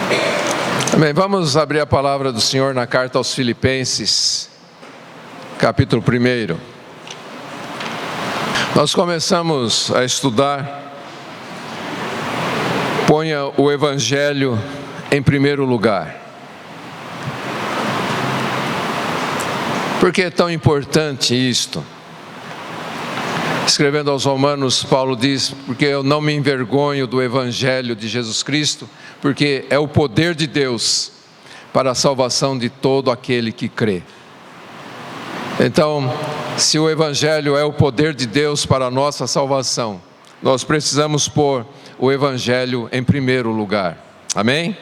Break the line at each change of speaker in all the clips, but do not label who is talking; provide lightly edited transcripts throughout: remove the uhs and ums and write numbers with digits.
Bem, vamos abrir a palavra do Senhor na carta aos Filipenses, capítulo 1. Nós começamos a estudar, ponha o Evangelho em primeiro lugar. Por que é tão importante isto? Escrevendo aos Romanos, Paulo diz: porque eu não me envergonho do Evangelho de Jesus Cristo, porque é o poder de Deus para a salvação de todo aquele que crê. Então, se o Evangelho é o poder de Deus para a nossa salvação, nós precisamos pôr o Evangelho em primeiro lugar. Amém?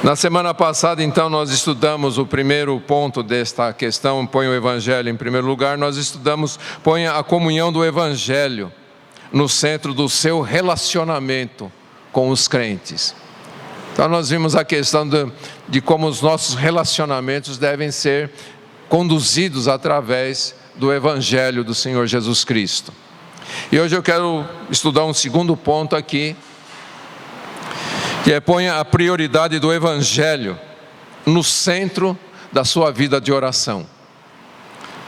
Na semana passada, então, nós estudamos o primeiro ponto desta questão, põe o Evangelho em primeiro lugar. Nós estudamos, ponha a comunhão do Evangelho no centro do seu relacionamento com os crentes. Então nós vimos a questão de como os nossos relacionamentos devem ser conduzidos através do Evangelho do Senhor Jesus Cristo. E hoje eu quero estudar um segundo ponto aqui, que é: ponha a prioridade do Evangelho no centro da sua vida de oração.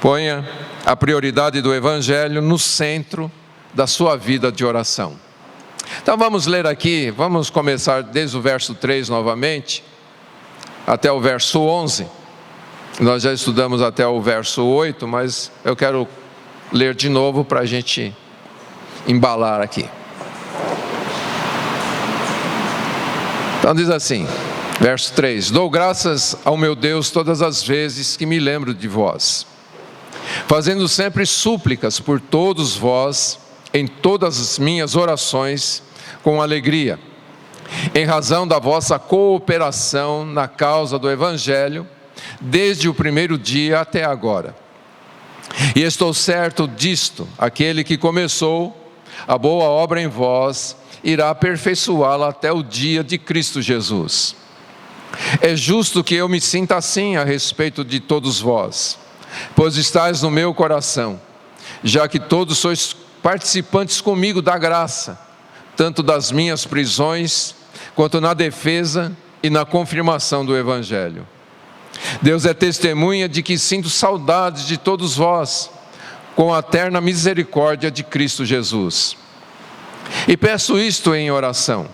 Ponha a prioridade do Evangelho no centro da sua vida de oração. Então vamos ler aqui, vamos começar desde o verso 3 novamente, até o verso 11. Nós já estudamos até o verso 8, mas eu quero ler de novo para a gente embalar aqui. Então diz assim, verso 3: Dou graças ao meu Deus todas as vezes que me lembro de vós, fazendo sempre súplicas por todos vós, em todas as minhas orações, com alegria, em razão da vossa cooperação na causa do Evangelho, desde o primeiro dia até agora. E estou certo disto: aquele que começou a boa obra em vós, irá aperfeiçoá-la até o dia de Cristo Jesus. É justo que eu me sinta assim a respeito de todos vós, pois estáis no meu coração, já que todos sois participantes comigo da graça, tanto das minhas prisões, quanto na defesa e na confirmação do Evangelho. Deus é testemunha de que sinto saudades de todos vós, com a eterna misericórdia de Cristo Jesus. E peço isto em oração: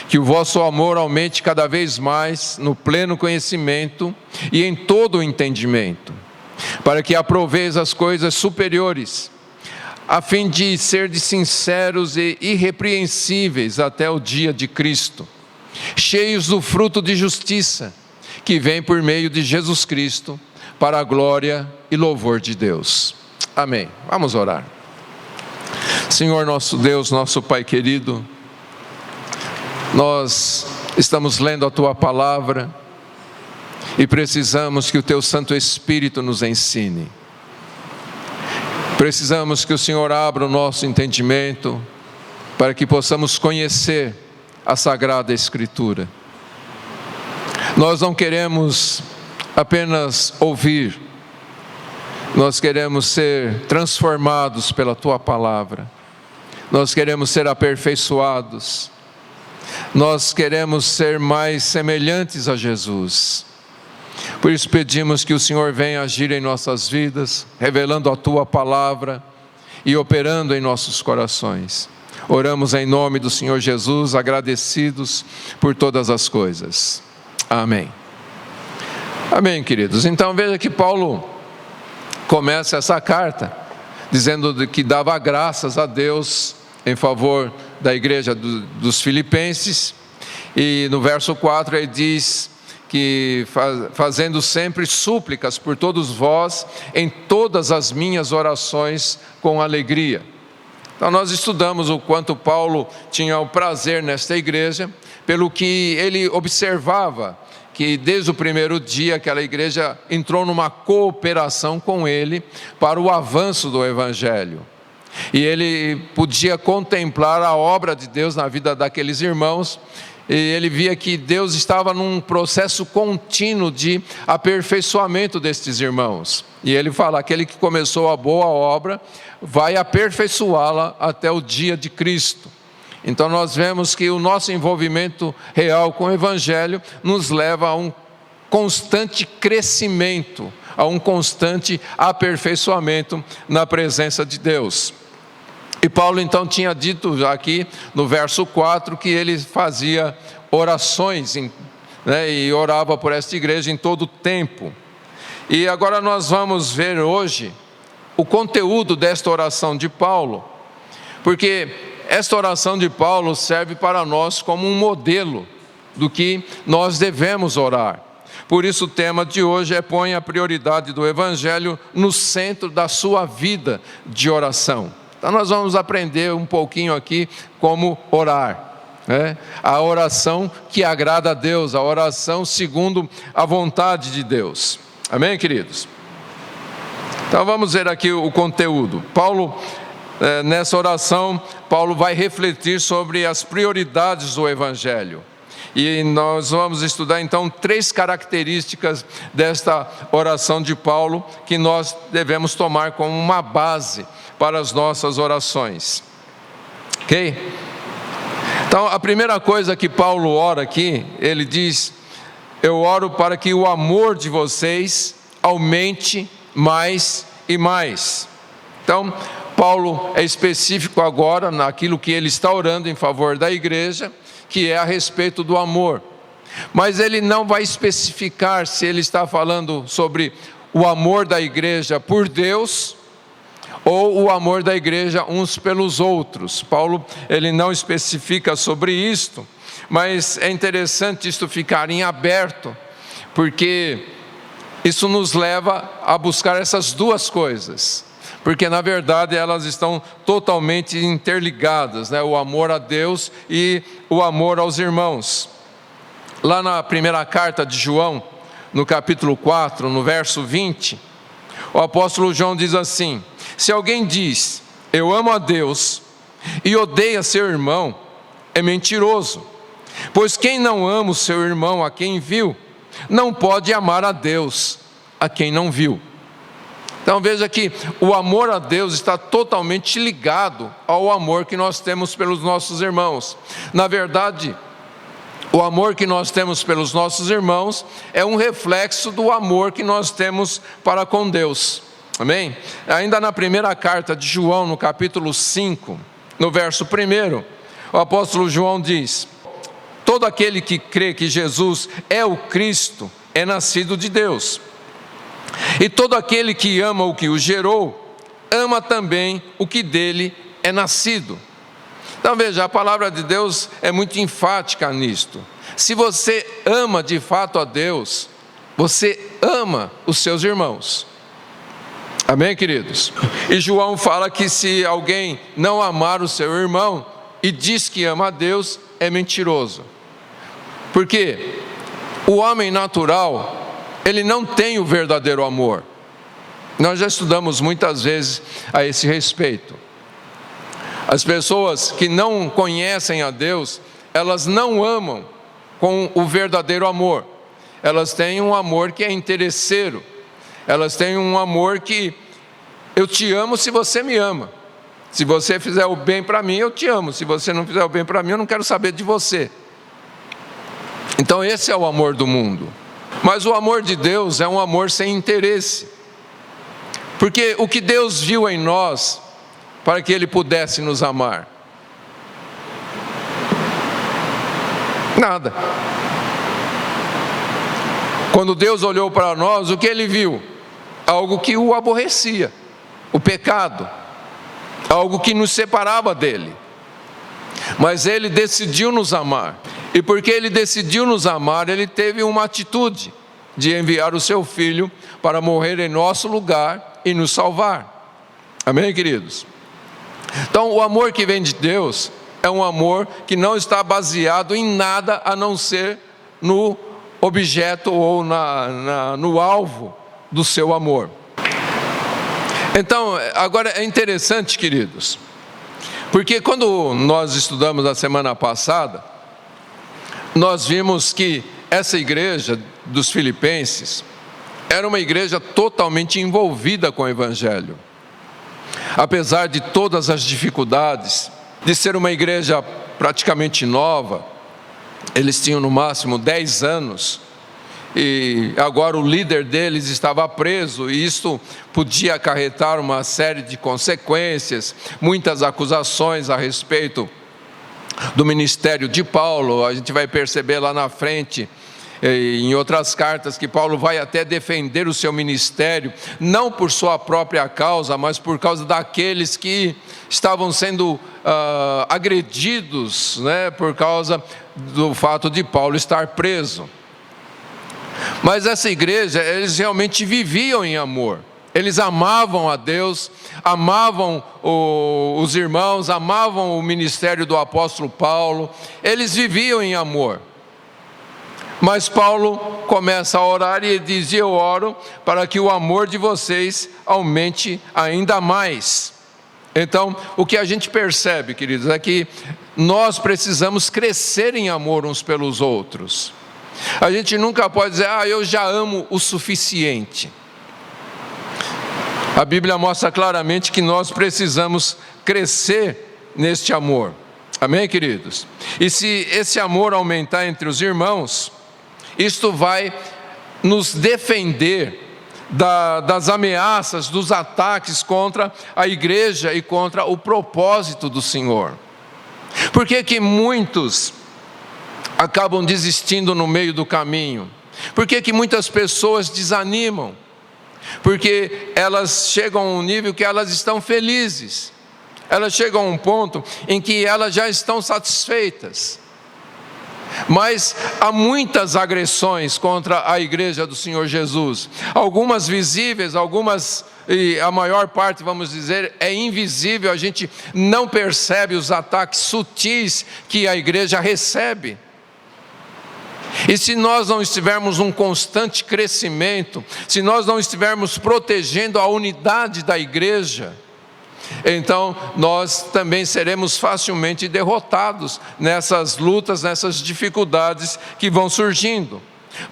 que o vosso amor aumente cada vez mais no pleno conhecimento e em todo o entendimento, para que aproveis as coisas superiores, a fim de serdes sinceros e irrepreensíveis até o dia de Cristo, cheios do fruto de justiça, que vem por meio de Jesus Cristo, para a glória e louvor de Deus. Amém. Vamos orar. Senhor nosso Deus, nosso Pai querido, nós estamos lendo a Tua Palavra e precisamos que o Teu Santo Espírito nos ensine. Precisamos que o Senhor abra o nosso entendimento para que possamos conhecer a Sagrada Escritura. Nós não queremos apenas ouvir, nós queremos ser transformados pela Tua Palavra, nós queremos ser aperfeiçoados, nós queremos ser mais semelhantes a Jesus. Por isso pedimos que o Senhor venha agir em nossas vidas, revelando a Tua Palavra e operando em nossos corações. Oramos em nome do Senhor Jesus, agradecidos por todas as coisas. Amém. Amém, queridos. Então veja que Paulo começa essa carta dizendo que dava graças a Deus em favor da igreja dos Filipenses. E no verso 4 ele diz que fazendo sempre súplicas por todos vós, em todas as minhas orações com alegria. Então nós estudamos o quanto Paulo tinha o prazer nesta igreja, pelo que ele observava que desde o primeiro dia aquela igreja entrou numa cooperação com ele para o avanço do Evangelho. E ele podia contemplar a obra de Deus na vida daqueles irmãos, e ele via que Deus estava num processo contínuo de aperfeiçoamento destes irmãos. E ele fala: aquele que começou a boa obra vai aperfeiçoá-la até o dia de Cristo. Então nós vemos que o nosso envolvimento real com o Evangelho nos leva a um constante crescimento, a um constante aperfeiçoamento na presença de Deus. E Paulo então tinha dito aqui no verso 4 que ele fazia orações, e orava por esta igreja em todo o tempo. E agora nós vamos ver hoje o conteúdo desta oração de Paulo, porque esta oração de Paulo serve para nós como um modelo do que nós devemos orar. Por isso o tema de hoje é: põe a prioridade do Evangelho no centro da sua vida de oração. Então nós vamos aprender um pouquinho aqui como orar, a oração que agrada a Deus, a oração segundo a vontade de Deus. Amém, queridos? Então vamos ver aqui o conteúdo. Paulo, nessa oração, Paulo vai refletir sobre as prioridades do Evangelho. E nós vamos estudar então 3 características desta oração de Paulo que nós devemos tomar como uma base para as nossas orações. Ok? Então a primeira coisa que Paulo ora aqui, ele diz: eu oro para que o amor de vocês aumente mais e mais. Então Paulo é específico agora naquilo que ele está orando em favor da igreja, que é a respeito do amor. Mas ele não vai especificar se ele está falando sobre o amor da igreja por Deus ou o amor da igreja uns pelos outros. Paulo, ele não especifica sobre isto, mas é interessante isto ficar em aberto, porque isso nos leva a buscar essas duas coisas, porque na verdade elas estão totalmente interligadas, o amor a Deus e o amor aos irmãos. Lá na primeira carta de João, no capítulo 4, no verso 20, o apóstolo João diz assim: se alguém diz, eu amo a Deus, e odeia seu irmão, é mentiroso, pois quem não ama o seu irmão a quem viu, não pode amar a Deus a quem não viu. Então veja que o amor a Deus está totalmente ligado ao amor que nós temos pelos nossos irmãos. Na verdade, o amor que nós temos pelos nossos irmãos é um reflexo do amor que nós temos para com Deus. Amém? Ainda na primeira carta de João, no capítulo 5, no verso 1, o apóstolo João diz: todo aquele que crê que Jesus é o Cristo é nascido de Deus. E todo aquele que ama o que o gerou, ama também o que dele é nascido. Então veja, a palavra de Deus é muito enfática nisto. Se você ama de fato a Deus, você ama os seus irmãos. Amém, queridos? E João fala que se alguém não amar o seu irmão e diz que ama a Deus, é mentiroso. Porque o homem natural, ele não tem o verdadeiro amor. Nós já estudamos muitas vezes a esse respeito. As pessoas que não conhecem a Deus, elas não amam com o verdadeiro amor. Elas têm um amor que é interesseiro. Elas têm um amor que eu te amo se você me ama. Se você fizer o bem para mim, eu te amo. Se você não fizer o bem para mim, eu não quero saber de você. Então esse é o amor do mundo. Mas o amor de Deus é um amor sem interesse. Porque o que Deus viu em nós para que Ele pudesse nos amar? Nada. Quando Deus olhou para nós, o que Ele viu? Algo que o aborrecia, o pecado, algo que nos separava dEle. Mas Ele decidiu nos amar. E porque Ele decidiu nos amar, Ele teve uma atitude de enviar o Seu Filho para morrer em nosso lugar e nos salvar. Amém, queridos? Então, o amor que vem de Deus é um amor que não está baseado em nada a não ser no objeto ou no alvo do seu amor. Então, agora é interessante, queridos, porque quando nós estudamos a semana passada, nós vimos que essa igreja dos Filipenses era uma igreja totalmente envolvida com o Evangelho. Apesar de todas as dificuldades, de ser uma igreja praticamente nova, eles tinham no máximo 10 anos, e agora o líder deles estava preso, e isso podia acarretar uma série de consequências, muitas acusações a respeito do ministério de Paulo. A gente vai perceber lá na frente, em outras cartas, que Paulo vai até defender o seu ministério, não por sua própria causa, mas por causa daqueles que estavam sendo agredidos, né, por causa do fato de Paulo estar preso. Mas essa igreja, eles realmente viviam em amor. Eles amavam a Deus, amavam os irmãos, amavam o ministério do apóstolo Paulo. Eles viviam em amor. Mas Paulo começa a orar e ele diz: eu oro para que o amor de vocês aumente ainda mais. Então, o que a gente percebe, queridos, é que nós precisamos crescer em amor uns pelos outros. A gente nunca pode dizer: eu já amo o suficiente. A Bíblia mostra claramente que nós precisamos crescer neste amor. Amém, queridos? E se esse amor aumentar entre os irmãos, isto vai nos defender das ameaças, dos ataques contra a igreja e contra o propósito do Senhor. Por que que muitos acabam desistindo no meio do caminho? Por que que muitas pessoas desanimam? Porque elas chegam a um nível que elas estão felizes. Elas chegam a um ponto em que elas já estão satisfeitas. Mas há muitas agressões contra a igreja do Senhor Jesus. Algumas visíveis, algumas, e a maior parte, vamos dizer, é invisível. A gente não percebe os ataques sutis que a igreja recebe. E se nós não estivermos num constante crescimento, se nós não estivermos protegendo a unidade da igreja, então nós também seremos facilmente derrotados nessas lutas, nessas dificuldades que vão surgindo.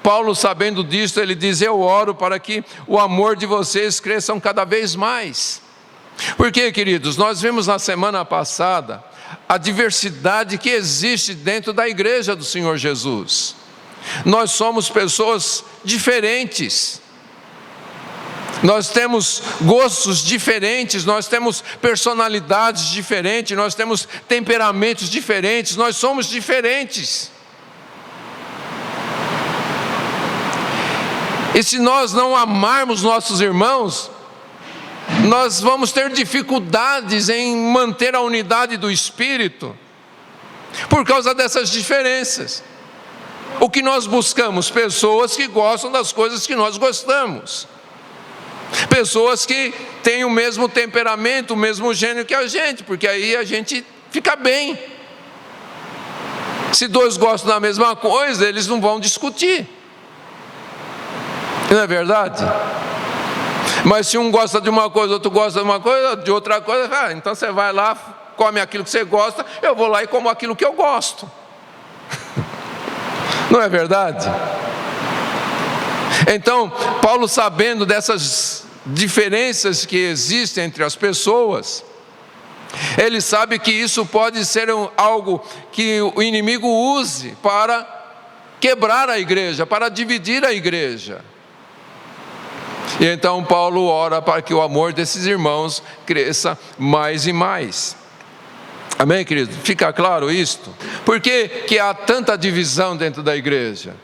Paulo, sabendo disso, ele diz: eu oro para que o amor de vocês cresçam cada vez mais. Porque, queridos, nós vimos na semana passada a diversidade que existe dentro da igreja do Senhor Jesus. Nós somos pessoas diferentes, nós temos gostos diferentes, nós temos personalidades diferentes, nós temos temperamentos diferentes, nós somos diferentes. E se nós não amarmos nossos irmãos, nós vamos ter dificuldades em manter a unidade do Espírito, por causa dessas diferenças. O que nós buscamos? Pessoas que gostam das coisas que nós gostamos. Pessoas que têm o mesmo temperamento, o mesmo gênio que a gente, porque aí a gente fica bem. Se dois gostam da mesma coisa, eles não vão discutir. Não é verdade? Mas se um gosta de uma coisa, outro gosta de uma coisa, de outra coisa, então você vai lá, come aquilo que você gosta, eu vou lá e como aquilo que eu gosto. Não é verdade? Então, Paulo, sabendo dessas diferenças que existem entre as pessoas, ele sabe que isso pode ser algo que o inimigo use para quebrar a igreja, para dividir a igreja. E então Paulo ora para que o amor desses irmãos cresça mais e mais. Amém, querido? Fica claro isto? Por que que há tanta divisão dentro da igreja?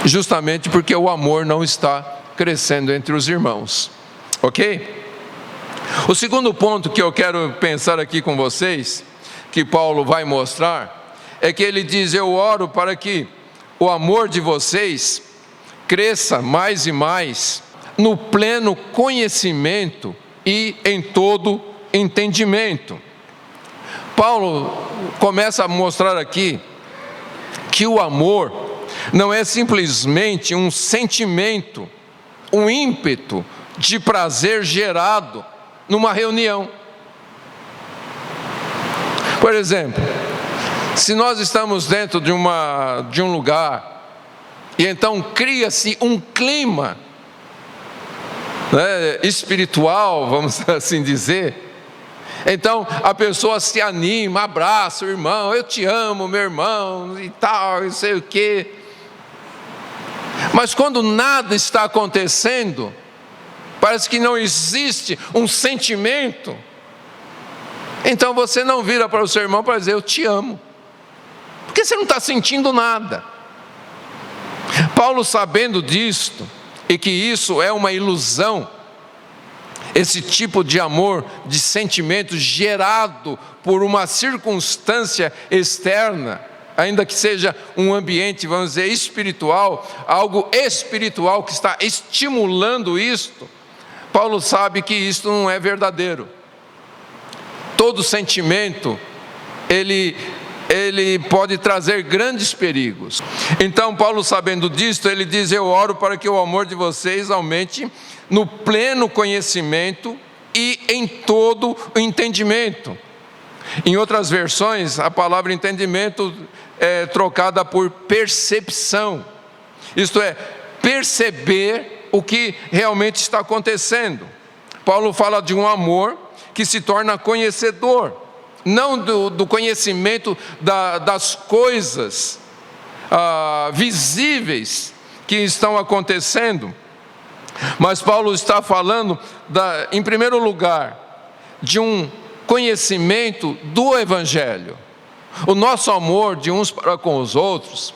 Justamente porque o amor não está crescendo entre os irmãos. Ok? O segundo ponto que eu quero pensar aqui com vocês, que Paulo vai mostrar, é que ele diz: eu oro para que o amor de vocês cresça mais e mais no pleno conhecimento e em todo entendimento. Paulo começa a mostrar aqui que o amor não é simplesmente um sentimento, um ímpeto de prazer gerado numa reunião. Por exemplo, se nós estamos dentro de um lugar e então cria-se um clima, né, espiritual, vamos assim dizer, Então a pessoa se anima, abraça o irmão, eu te amo, meu irmão, e tal, não sei o quê. Mas quando nada está acontecendo, parece que não existe um sentimento, então você não vira para o seu irmão para dizer eu te amo, porque você não está sentindo nada. Paulo, sabendo disto, e que isso é uma ilusão, esse tipo de amor, de sentimento gerado por uma circunstância externa, ainda que seja um ambiente, vamos dizer, espiritual, algo espiritual que está estimulando isto, Paulo sabe que isto não é verdadeiro. Todo sentimento, ele pode trazer grandes perigos. Então Paulo, sabendo disto, ele diz: eu oro para que o amor de vocês aumente no pleno conhecimento e em todo o entendimento. Em outras versões, a palavra entendimento é trocada por percepção, isto é, perceber o que realmente está acontecendo. Paulo fala de um amor que se torna conhecedor, não do conhecimento das coisas visíveis que estão acontecendo, mas Paulo está falando, em primeiro lugar, de um conhecimento do Evangelho. O nosso amor de uns para com os outros,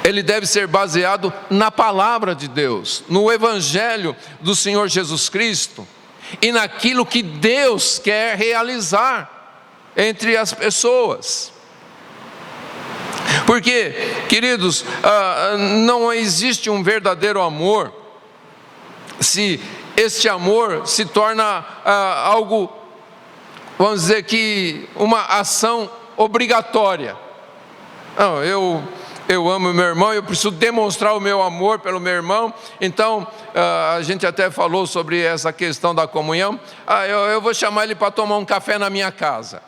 ele deve ser baseado na palavra de Deus, no Evangelho do Senhor Jesus Cristo, e naquilo que Deus quer realizar entre as pessoas. Porque, queridos, não existe um verdadeiro amor se este amor se torna algo, vamos dizer que uma ação obrigatória. Não, eu amo meu irmão, eu preciso demonstrar o meu amor pelo meu irmão. Então, a gente até falou sobre essa questão da comunhão. Eu vou chamar ele para tomar um café na minha casa.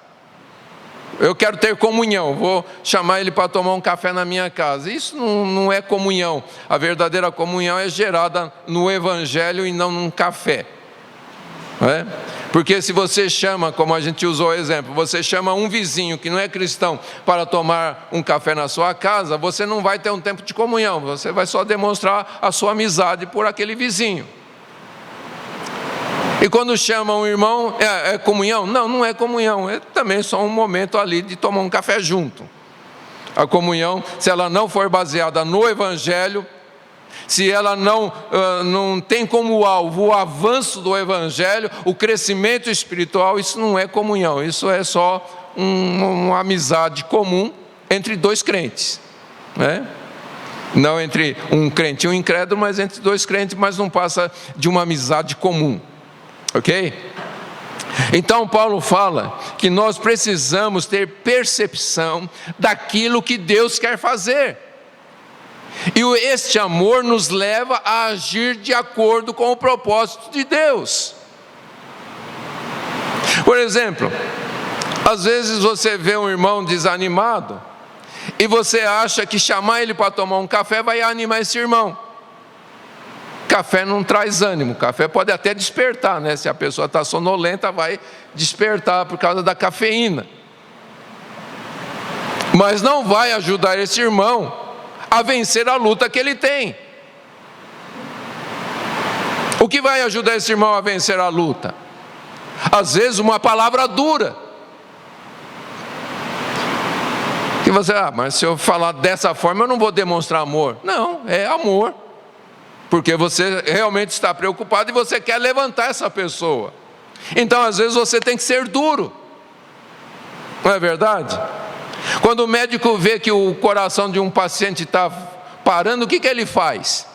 Eu quero ter comunhão, vou chamar ele para tomar um café na minha casa. Isso não é comunhão. A verdadeira comunhão é gerada no Evangelho e não num café. Não é? Porque se você chama, como a gente usou o exemplo, você chama um vizinho que não é cristão para tomar um café na sua casa, você não vai ter um tempo de comunhão, você vai só demonstrar a sua amizade por aquele vizinho. E quando chama um irmão, é comunhão? Não é comunhão, é também só um momento ali de tomar um café junto. A comunhão, se ela não for baseada no Evangelho, se ela não tem como alvo o avanço do Evangelho, o crescimento espiritual, isso não é comunhão, isso é só uma amizade comum entre dois crentes, né? Não entre um crente e um incrédulo, mas entre dois crentes, mas não passa de uma amizade comum, ok? Então Paulo fala que nós precisamos ter percepção daquilo que Deus quer fazer. E este amor nos leva a agir de acordo com o propósito de Deus. Por exemplo, às vezes você vê um irmão desanimado e você acha que chamar ele para tomar um café vai animar esse irmão. Café não traz ânimo, café pode até despertar, né? Se a pessoa está sonolenta, vai despertar por causa da cafeína. Mas não vai ajudar esse irmão a vencer a luta que ele tem. O que vai ajudar esse irmão a vencer a luta? Às vezes uma palavra dura. Que você, mas se eu falar dessa forma eu não vou demonstrar amor. Não, é amor. Porque você realmente está preocupado e você quer levantar essa pessoa. Então às vezes você tem que ser duro. Não é verdade? Quando o médico vê que o coração de um paciente está parando, o que ele faz?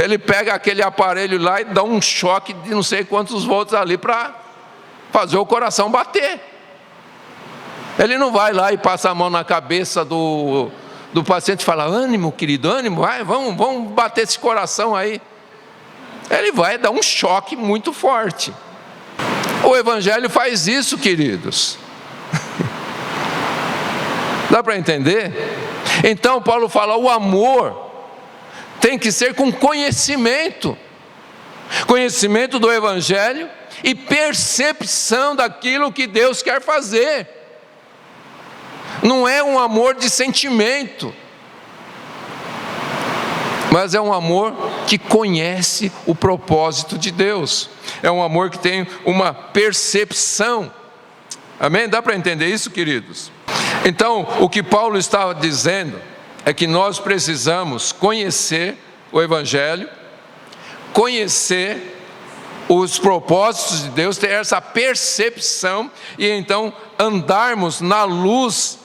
Ele pega aquele aparelho lá e dá um choque de não sei quantos volts ali para fazer o coração bater. Ele não vai lá e passa a mão na cabeça do paciente e fala: ânimo, querido, ânimo, vai, vamos bater esse coração aí. Ele vai dar um choque muito forte. O Evangelho faz isso, queridos. Dá para entender? Então Paulo fala, o amor tem que ser com conhecimento. Conhecimento do Evangelho e percepção daquilo que Deus quer fazer. Não é um amor de sentimento, mas é um amor que conhece o propósito de Deus. É um amor que tem uma percepção. Amém? Dá para entender isso, queridos? Então, o que Paulo estava dizendo é que nós precisamos conhecer o Evangelho, conhecer os propósitos de Deus, ter essa percepção e então andarmos na luz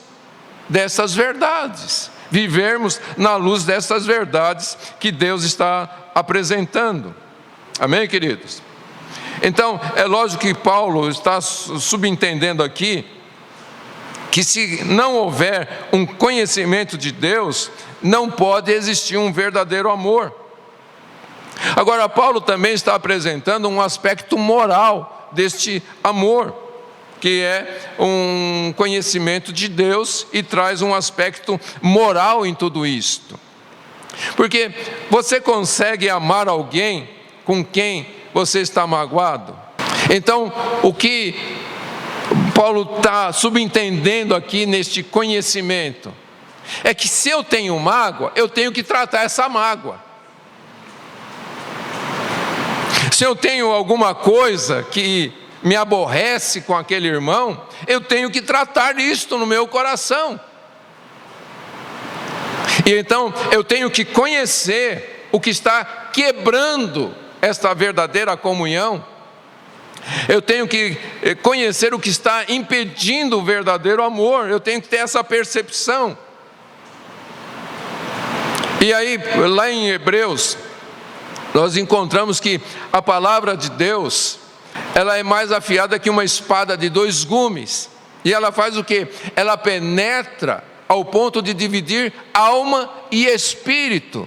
dessas verdades, vivermos na luz dessas verdades que Deus está apresentando. Amém, queridos? Então, é lógico que Paulo está subentendendo aqui que se não houver um conhecimento de Deus, não pode existir um verdadeiro amor. Agora, Paulo também está apresentando um aspecto moral deste amor, que é um conhecimento de Deus e traz um aspecto moral em tudo isto. Porque você consegue amar alguém com quem você está magoado? Então, o que Paulo está subentendendo aqui neste conhecimento é que se eu tenho mágoa, eu tenho que tratar essa mágoa. Se eu tenho alguma coisa que me aborrece com aquele irmão, eu tenho que tratar isto no meu coração. E então eu tenho que conhecer o que está quebrando esta verdadeira comunhão. Eu tenho que conhecer o que está impedindo o verdadeiro amor. Eu tenho que ter essa percepção. E aí, lá em Hebreus, nós encontramos que a palavra de Deus, ela é mais afiada que uma espada de 2 gumes. E ela faz o quê? Ela penetra ao ponto de dividir alma e espírito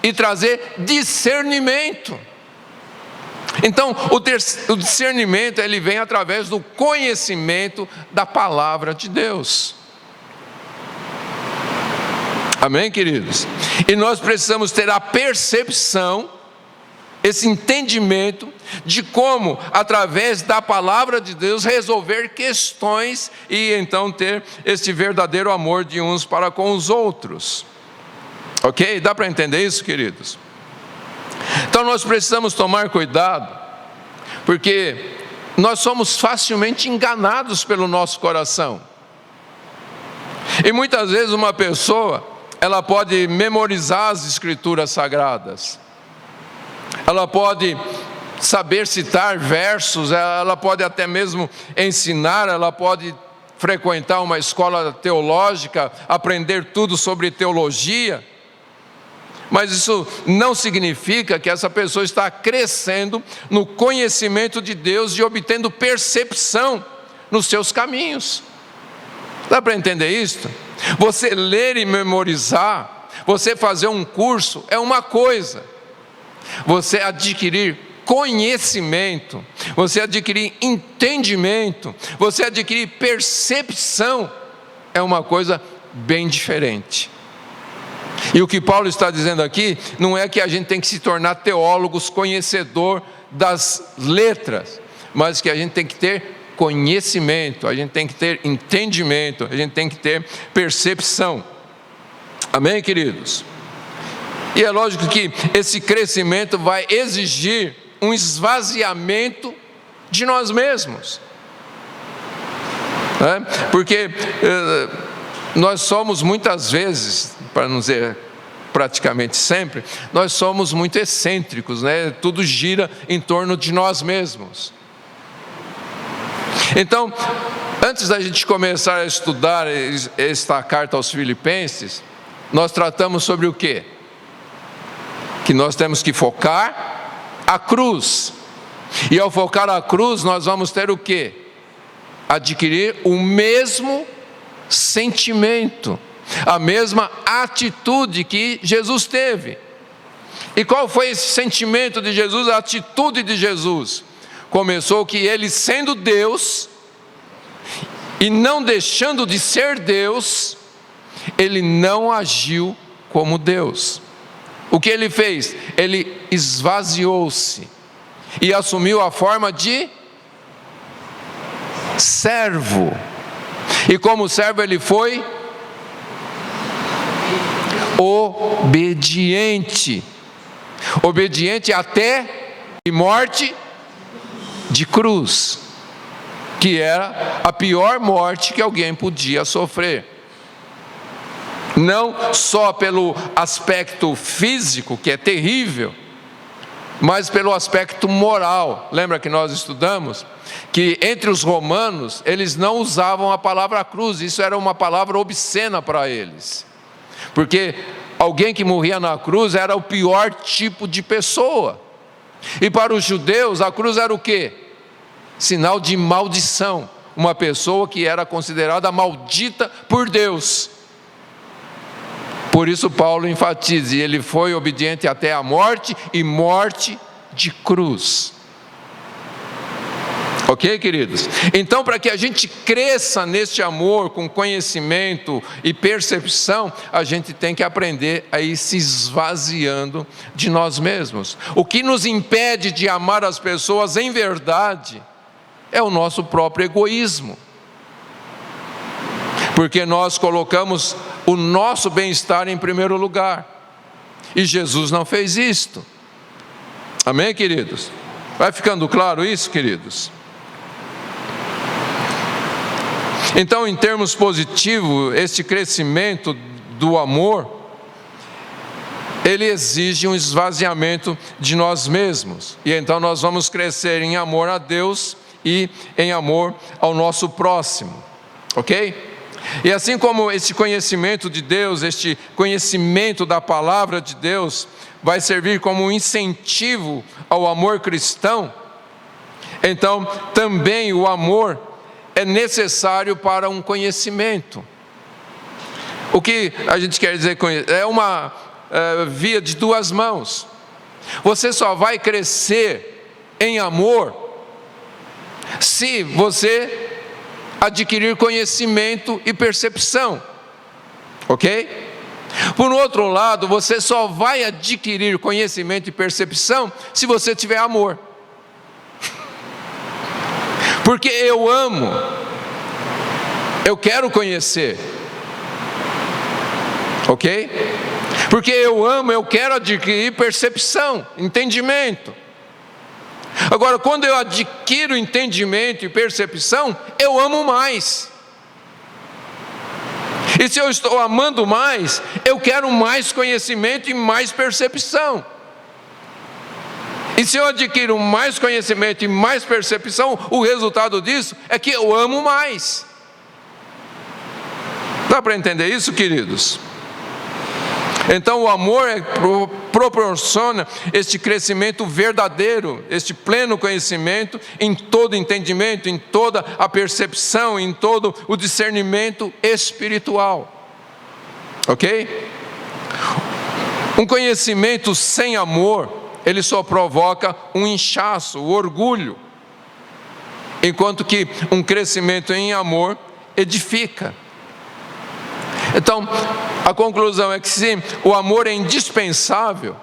e trazer discernimento. Então, o discernimento, ele vem através do conhecimento da palavra de Deus. Amém, queridos? E nós precisamos ter a percepção, esse entendimento de como, através da palavra de Deus, resolver questões e então ter esse verdadeiro amor de uns para com os outros. Ok? Dá para entender isso, queridos? Então nós precisamos tomar cuidado, porque nós somos facilmente enganados pelo nosso coração. E muitas vezes uma pessoa, ela pode memorizar as escrituras sagradas, ela pode saber citar versos, ela pode até mesmo ensinar, ela pode frequentar uma escola teológica, aprender tudo sobre teologia, mas isso não significa que essa pessoa está crescendo no conhecimento de Deus e obtendo percepção nos seus caminhos. Dá para entender isso? Você ler e memorizar, você fazer um curso é uma coisa. Você adquirir conhecimento, você adquirir entendimento, você adquirir percepção é uma coisa bem diferente. E o que Paulo está dizendo aqui não é que a gente tem que se tornar teólogos, conhecedor das letras, mas que a gente tem que ter conhecimento, a gente tem que ter entendimento, a gente tem que ter percepção. Amém, queridos? E é lógico que esse crescimento vai exigir um esvaziamento de nós mesmos, né? Porque nós somos muitas vezes, para não dizer praticamente sempre, nós somos muito excêntricos, né? Tudo gira em torno de nós mesmos. Então, antes da gente começar a estudar esta carta aos Filipenses, nós tratamos sobre o quê? Que nós temos que focar a cruz. E ao focar a cruz, nós vamos ter o quê? Adquirir o mesmo sentimento, a mesma atitude que Jesus teve. E qual foi esse sentimento de Jesus, a atitude de Jesus? Começou que ele, sendo Deus e não deixando de ser Deus, ele não agiu como Deus. O que ele fez? Ele esvaziou-se, e assumiu a forma de servo. E como servo ele foi obediente. Obediente até a morte de cruz, que era a pior morte que alguém podia sofrer. Não só pelo aspecto físico, que é terrível, mas pelo aspecto moral. Lembra que nós estudamos que entre os romanos eles não usavam a palavra cruz, isso era uma palavra obscena para eles, porque alguém que morria na cruz era o pior tipo de pessoa. E para os judeus a cruz era o quê? Sinal de maldição, uma pessoa que era considerada maldita por Deus. Por isso Paulo enfatiza, e ele foi obediente até a morte, e morte de cruz. Ok, queridos? Então, para que a gente cresça neste amor, com conhecimento e percepção, a gente tem que aprender a ir se esvaziando de nós mesmos. O que nos impede de amar as pessoas em verdade é o nosso próprio egoísmo. Porque nós colocamos o nosso bem-estar em primeiro lugar. E Jesus não fez isto. Amém, queridos? Vai ficando claro isso, queridos? Então, em termos positivos, este crescimento do amor, ele exige um esvaziamento de nós mesmos. E então nós vamos crescer em amor a Deus e em amor ao nosso próximo. Ok? E assim como este conhecimento de Deus, este conhecimento da palavra de Deus, vai servir como um incentivo ao amor cristão, então também o amor é necessário para um conhecimento. O que a gente quer dizer com isso? É uma via de duas mãos. Você só vai crescer em amor se você adquirir conhecimento e percepção, ok? Por outro lado, você só vai adquirir conhecimento e percepção se você tiver amor. Porque eu amo, eu quero conhecer, ok? Porque eu amo, eu quero adquirir percepção, entendimento. Agora, quando eu adquiro entendimento e percepção, eu amo mais. E se eu estou amando mais, eu quero mais conhecimento e mais percepção. E se eu adquiro mais conhecimento e mais percepção, o resultado disso é que eu amo mais. Dá para entender isso, queridos? Então o amor proporciona este crescimento verdadeiro, este pleno conhecimento em todo entendimento, em toda a percepção, em todo o discernimento espiritual. Ok? Um conhecimento sem amor, ele só provoca um inchaço, o orgulho. Enquanto que um crescimento em amor edifica. Então, a conclusão é que se o amor é indispensável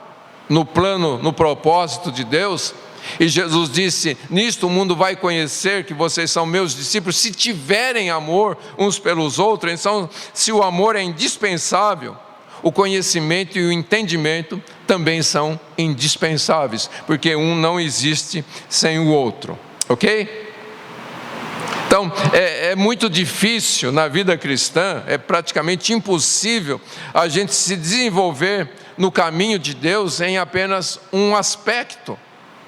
no plano, no propósito de Deus, e Jesus disse, nisto o mundo vai conhecer que vocês são meus discípulos, se tiverem amor uns pelos outros. Então, se o amor é indispensável, o conhecimento e o entendimento também são indispensáveis, porque um não existe sem o outro, ok? Então, é muito difícil na vida cristã, é praticamente impossível a gente se desenvolver no caminho de Deus em apenas um aspecto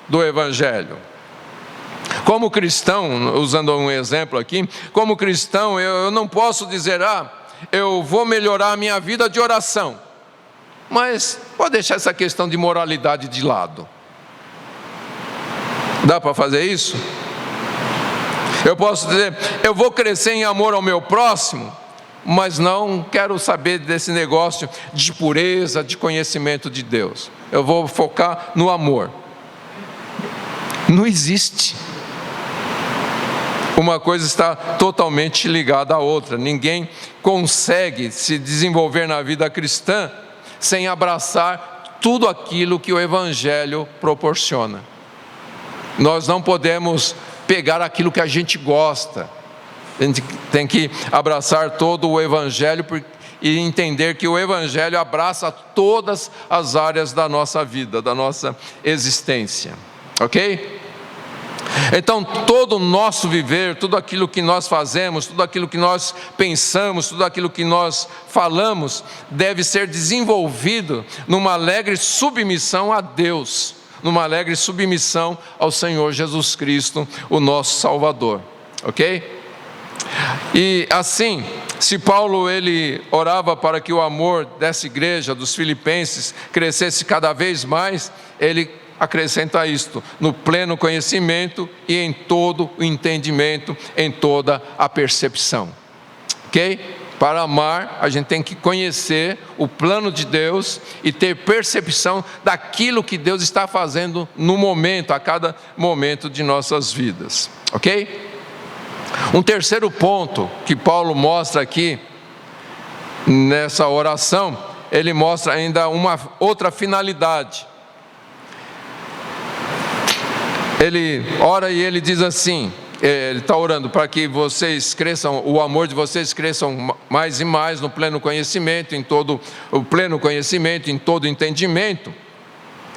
do Evangelho. Como cristão, usando um exemplo aqui, como cristão eu não posso dizer, eu vou melhorar a minha vida de oração, mas pode deixar essa questão de moralidade de lado. Dá para fazer isso? Eu posso dizer, eu vou crescer em amor ao meu próximo, mas não quero saber desse negócio de pureza, de conhecimento de Deus. Eu vou focar no amor. Não existe. Uma coisa está totalmente ligada à outra. Ninguém consegue se desenvolver na vida cristã sem abraçar tudo aquilo que o Evangelho proporciona. nós não podemos pegar aquilo que a gente gosta. A gente tem que abraçar todo o Evangelho e entender que o Evangelho abraça todas as áreas da nossa vida, da nossa existência. Ok? Então, todo o nosso viver, tudo aquilo que nós fazemos, tudo aquilo que nós pensamos, tudo aquilo que nós falamos, deve ser desenvolvido numa alegre submissão a Deus, numa alegre submissão ao Senhor Jesus Cristo, o nosso Salvador. Ok? E assim, se Paulo ele orava para que o amor dessa igreja, dos filipenses, crescesse cada vez mais, ele acrescenta isto: no pleno conhecimento e em todo o entendimento, em toda a percepção. Ok? Para amar, a gente tem que conhecer o plano de Deus e ter percepção daquilo que Deus está fazendo no momento, a cada momento de nossas vidas. Ok? Um terceiro ponto que Paulo mostra aqui, nessa oração, ele mostra ainda uma outra finalidade. Ele ora e ele diz assim, ele está orando para que vocês cresçam, o amor de vocês cresçam mais e mais no pleno conhecimento, em todo o pleno conhecimento, em todo o entendimento.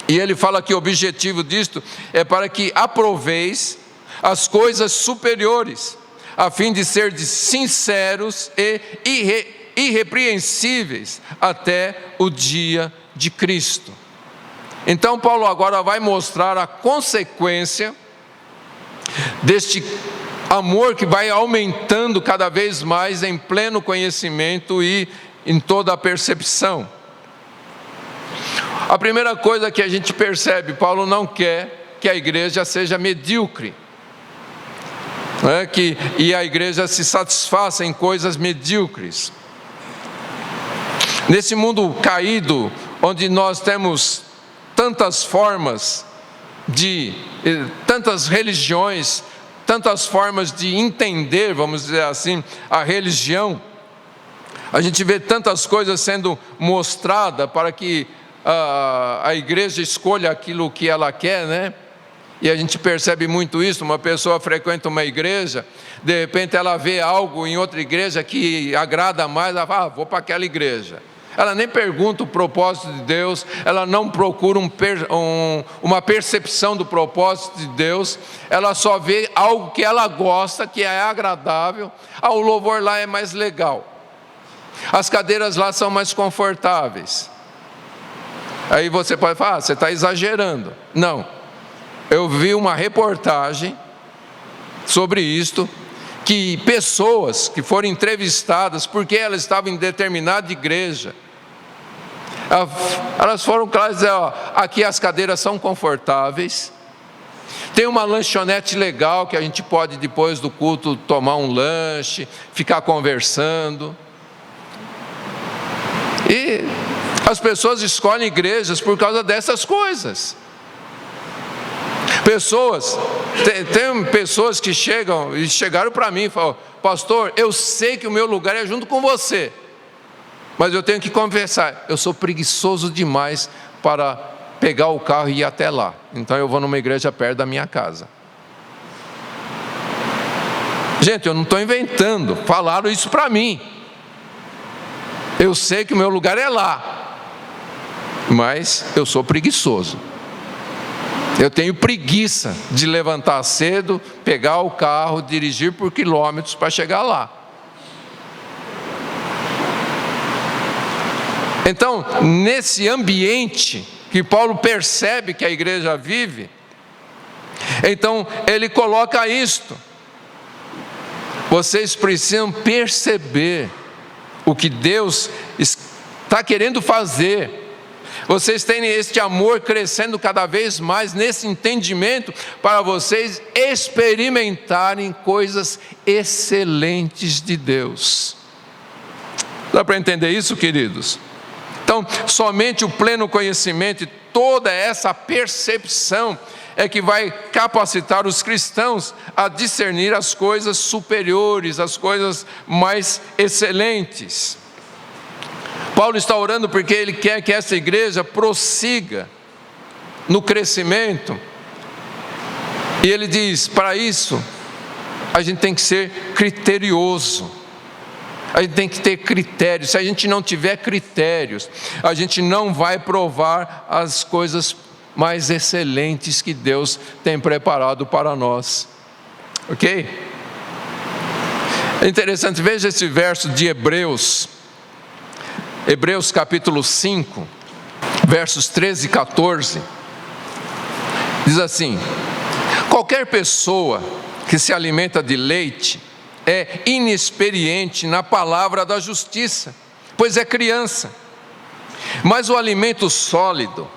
E ele fala que o objetivo disto é para que aproveis as coisas superiores, a fim de ser sinceros e irrepreensíveis até o dia de Cristo. Então Paulo agora vai mostrar a consequência deste amor que vai aumentando cada vez mais em pleno conhecimento e em toda a percepção. A primeira coisa que a gente percebe, Paulo não quer que a igreja seja medíocre, e a igreja se satisfaça em coisas medíocres. Nesse mundo caído, onde nós temos tantas formas tantas religiões, tantas formas de entender, vamos dizer assim, a religião, a gente vê tantas coisas sendo mostradas para que a igreja escolha aquilo que ela quer, né? E a gente percebe muito isso. Uma pessoa frequenta uma igreja, de repente ela vê algo em outra igreja que agrada mais, ela fala, vou para aquela igreja. Ela nem pergunta o propósito de Deus, ela não procura uma percepção do propósito de Deus, ela só vê algo que ela gosta, que é agradável. O louvor lá é mais legal, as cadeiras lá são mais confortáveis. Aí você pode falar, você está exagerando. Não, eu vi uma reportagem sobre isto, que pessoas que foram entrevistadas, porque elas estavam em determinada igreja, elas foram claras e disseram, aqui as cadeiras são confortáveis, tem uma lanchonete legal que a gente pode depois do culto tomar um lanche, ficar conversando. E as pessoas escolhem igrejas por causa dessas coisas. Tem pessoas que chegaram para mim e falaram, pastor, eu sei que o meu lugar é junto com você, mas eu tenho que confessar, eu sou preguiçoso demais para pegar o carro e ir até lá, então eu vou numa igreja perto da minha casa. Gente, eu não estou inventando, falaram isso para mim. Eu sei que o meu lugar é lá, mas eu sou preguiçoso. Eu tenho preguiça de levantar cedo, pegar o carro, dirigir por quilômetros para chegar lá. Então, nesse ambiente que Paulo percebe que a igreja vive, então ele coloca isto: vocês precisam perceber o que Deus está querendo fazer. Vocês têm este amor crescendo cada vez mais nesse entendimento, para vocês experimentarem coisas excelentes de Deus. Dá para entender isso, queridos? Então, somente o pleno conhecimento e toda essa percepção é que vai capacitar os cristãos a discernir as coisas superiores, as coisas mais excelentes. Paulo está orando porque ele quer que essa igreja prossiga no crescimento E ele diz, para isso, a gente tem que ser criterioso. A gente tem que ter critérios. Se a gente não tiver critérios, a gente não vai provar as coisas mais excelentes que Deus tem preparado para nós. Ok? É interessante, veja esse verso de Hebreus capítulo 5, versos 13 e 14. Diz assim: qualquer pessoa que se alimenta de leite é inexperiente na palavra da justiça, pois é criança. Mas o alimento sólido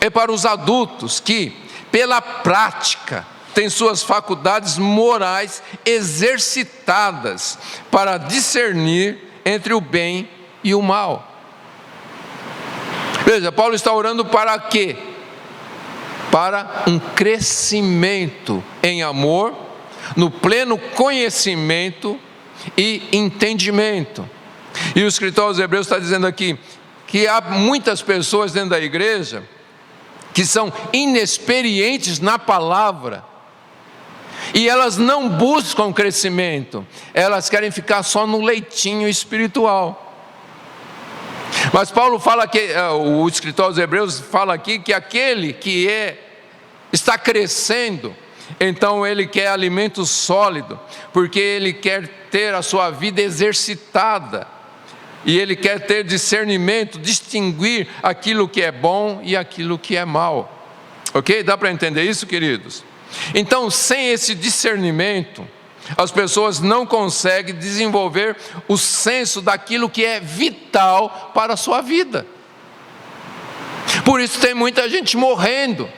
é para os adultos que, pela prática, têm suas faculdades morais exercitadas para discernir entre o bem e o mal. Veja, Paulo está orando para quê? Para um crescimento em amor, no pleno conhecimento e entendimento. E o escritor aos Hebreus está dizendo aqui que há muitas pessoas dentro da igreja que são inexperientes na palavra, e elas não buscam crescimento, elas querem ficar só no leitinho espiritual. Mas Paulo fala que, o escritor aos Hebreus fala aqui que aquele que está crescendo, então ele quer alimento sólido, porque ele quer ter a sua vida exercitada, e ele quer ter discernimento, distinguir aquilo que é bom e aquilo que é mal. Ok? Dá para entender isso, queridos? Então, sem esse discernimento, as pessoas não conseguem desenvolver o senso daquilo que é vital para a sua vida. Por isso tem muita gente morrendo.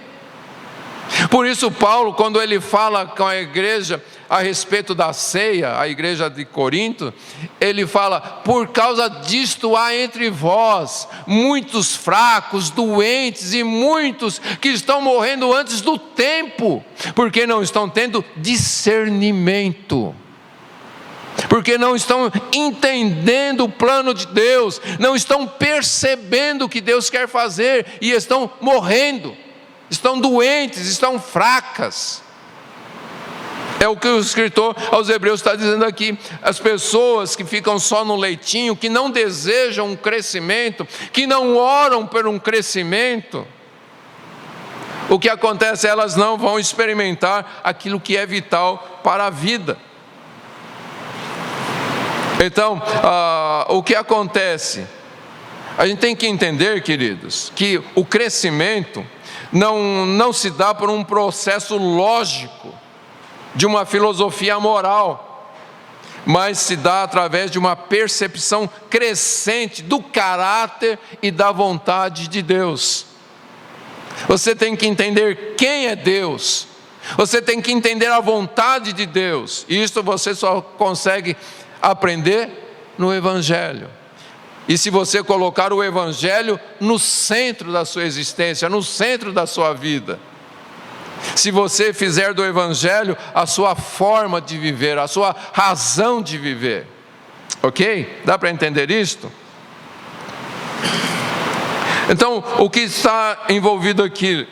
Por isso Paulo, quando ele fala com a igreja a respeito da ceia, a igreja de Corinto, ele fala: por causa disto há entre vós muitos fracos, doentes e muitos que estão morrendo antes do tempo, porque não estão tendo discernimento, porque não estão entendendo o plano de Deus, não estão percebendo o que Deus quer fazer e estão morrendo, estão doentes, estão fracas. É o que o escritor aos Hebreus está dizendo aqui. As pessoas que ficam só no leitinho, que não desejam um crescimento, que não oram por um crescimento, o que acontece? Elas não vão experimentar aquilo que é vital para a vida. Então, o que acontece? A gente tem que entender, queridos, que o crescimento não se dá por um processo lógico, de uma filosofia moral, mas se dá através de uma percepção crescente do caráter e da vontade de Deus. Você tem que entender quem é Deus, você tem que entender a vontade de Deus, e isso você só consegue aprender no Evangelho. E se você colocar o Evangelho no centro da sua existência, no centro da sua vida, se você fizer do Evangelho a sua forma de viver, a sua razão de viver, ok? Dá para entender isto? Então, o que está envolvido aqui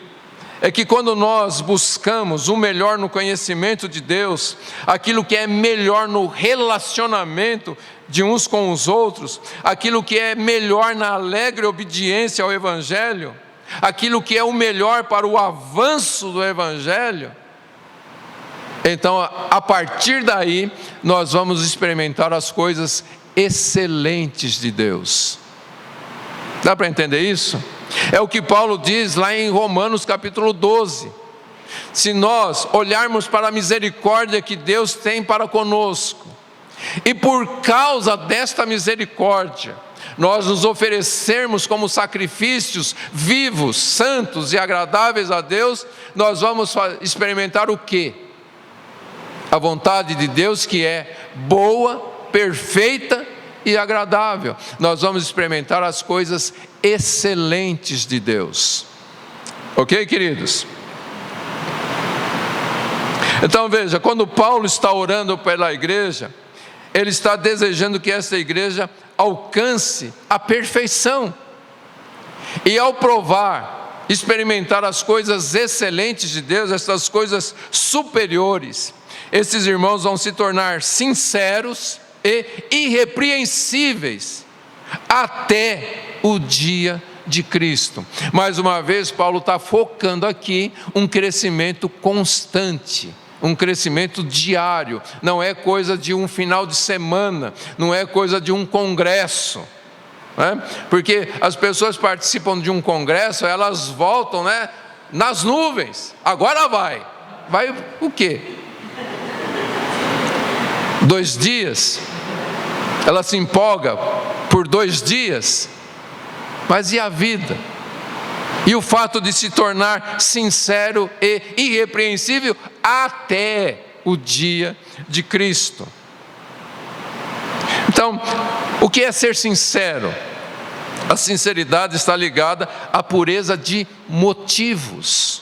é que quando nós buscamos o melhor no conhecimento de Deus, aquilo que é melhor no relacionamento de uns com os outros, aquilo que é melhor na alegre obediência ao Evangelho, aquilo que é o melhor para o avanço do Evangelho, então a partir daí nós vamos experimentar as coisas excelentes de Deus. Dá para entender isso? É o que Paulo diz lá em Romanos capítulo 12. Se nós olharmos para a misericórdia que Deus tem para conosco, e por causa desta misericórdia, nós nos oferecermos como sacrifícios vivos, santos e agradáveis a Deus, nós vamos experimentar o quê? A vontade de Deus, que é boa, perfeita e agradável. Nós vamos experimentar as coisas excelentes de Deus. Ok, queridos? Então veja, quando Paulo está orando pela igreja, ele está desejando que essa igreja alcance a perfeição. E ao provar experimentar as coisas excelentes de Deus, essas coisas superiores, esses irmãos vão se tornar sinceros e irrepreensíveis até o dia de Cristo. Mais uma vez, Paulo está focando aqui um crescimento constante, um crescimento diário. Não é coisa de um final de semana, não é coisa de um congresso, né? Porque as pessoas participam de um congresso, elas voltam, né, nas nuvens. Agora vai o quê? 2 dias? Ela se empolga por 2 dias, mas e a vida? E o fato de se tornar sincero e irrepreensível até o dia de Cristo. Então, o que é ser sincero? A sinceridade está ligada à pureza de motivos.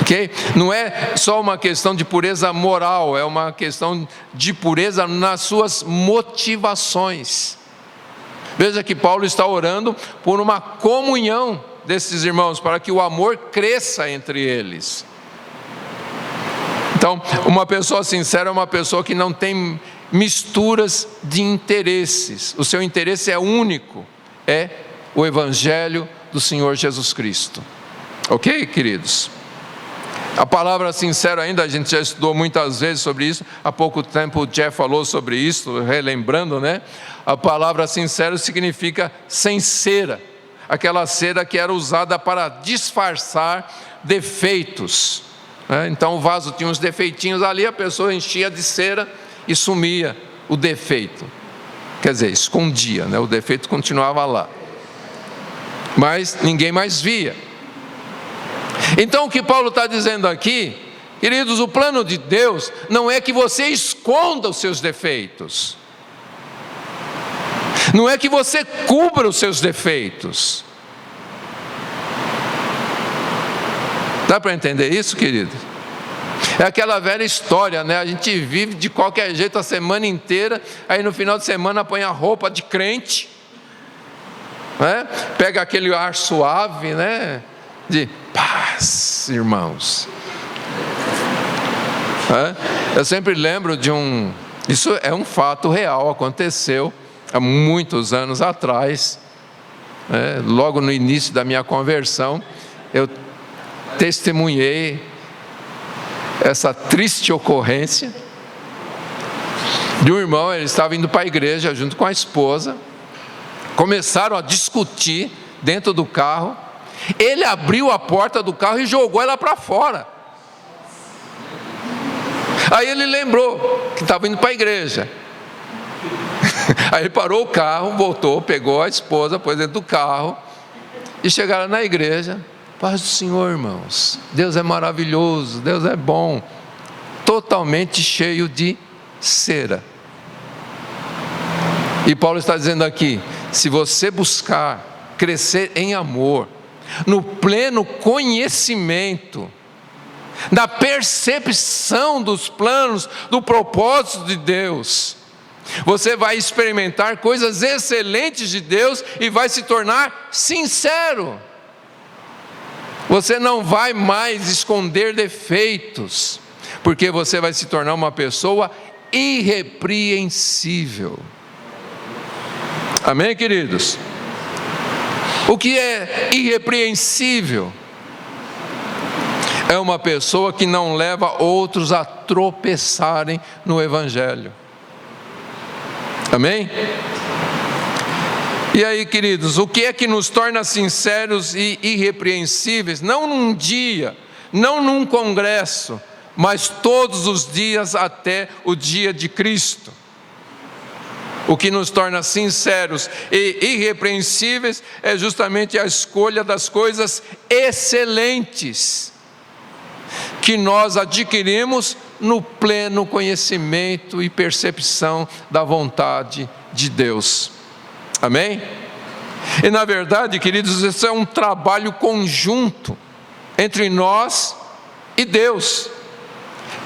Ok? Não é só uma questão de pureza moral, é uma questão de pureza nas suas motivações. Veja que Paulo está orando por uma comunhão desses irmãos, para que o amor cresça entre eles. Então, uma pessoa sincera é uma pessoa que não tem misturas de interesses. O seu interesse é único, é o Evangelho do Senhor Jesus Cristo. Ok, queridos? A palavra sincero ainda, a gente já estudou muitas vezes sobre isso. Há pouco tempo o Jeff falou sobre isso, relembrando, né? A palavra sincero significa sem cera. Aquela cera que era usada para disfarçar defeitos. Então o vaso tinha uns defeitinhos ali, a pessoa enchia de cera e sumia o defeito. Quer dizer, escondia, né? O defeito continuava lá. Mas ninguém mais via. Então o que Paulo está dizendo aqui, queridos, o plano de Deus não é que você esconda os seus defeitos. Não é que você cubra os seus defeitos. Dá para entender isso, querido? É aquela velha história, né? A gente vive de qualquer jeito a semana inteira, aí no final de semana põe a roupa de crente, né? Pega aquele ar suave, né? De paz, irmãos. Eu sempre lembro de isso é um fato real, aconteceu há muitos anos atrás, logo no início da minha conversão, eu testemunhei essa triste ocorrência de um irmão. Ele estava indo para a igreja junto com a esposa, começaram a discutir dentro do carro, ele abriu a porta do carro e jogou ela para fora. Aí ele lembrou que estava indo para a igreja. Aí ele parou o carro, voltou, pegou a esposa, pôs dentro do carro e chegaram na igreja. Paz do Senhor, irmãos. Deus é maravilhoso, Deus é bom. Totalmente cheio de cera. E Paulo está dizendo aqui: se você buscar crescer em amor, no pleno conhecimento, na percepção dos planos, do propósito de Deus, você vai experimentar coisas excelentes de Deus e vai se tornar sincero. Você não vai mais esconder defeitos, porque você vai se tornar uma pessoa irrepreensível. Amém, queridos? O que é irrepreensível? É uma pessoa que não leva outros a tropeçarem no Evangelho. Amém? E aí, queridos, o que é que nos torna sinceros e irrepreensíveis? Não num dia, não num congresso, mas todos os dias até o dia de Cristo. O que nos torna sinceros e irrepreensíveis é justamente a escolha das coisas excelentes que nós adquirimos no pleno conhecimento e percepção da vontade de Deus. Amém? E na verdade, queridos, isso é um trabalho conjunto entre nós e Deus.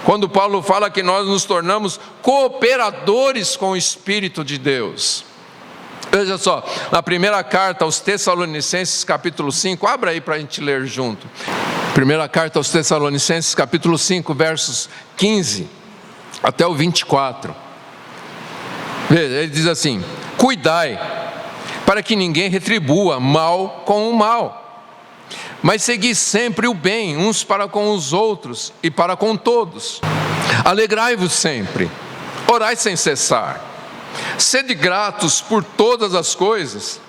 Quando Paulo fala que nós nos tornamos cooperadores com o Espírito de Deus, Veja só, na primeira carta aos Tessalonicenses, capítulo 5, abra aí para a gente ler junto. Primeira carta aos Tessalonicenses, capítulo 5, versos 15 até o 24. Veja, ele diz assim: cuidai, para que ninguém retribua mal com o mal, mas segui sempre o bem uns para com os outros e para com todos. Alegrai-vos sempre, orai sem cessar. Sede gratos por todas as coisas,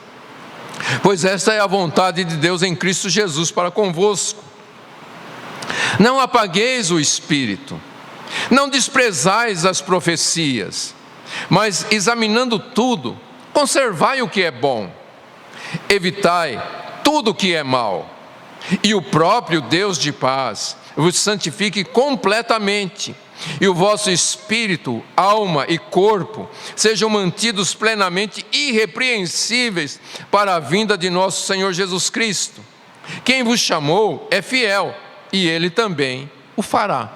pois esta é a vontade de Deus em Cristo Jesus para convosco. Não apagueis o espírito, não desprezais as profecias, mas examinando tudo, conservai o que é bom, evitai tudo o que é mal, e o próprio Deus de paz vos santifique completamente, e o vosso espírito, alma e corpo sejam mantidos plenamente irrepreensíveis para a vinda de nosso Senhor Jesus Cristo. Quem vos chamou é fiel, e Ele também o fará.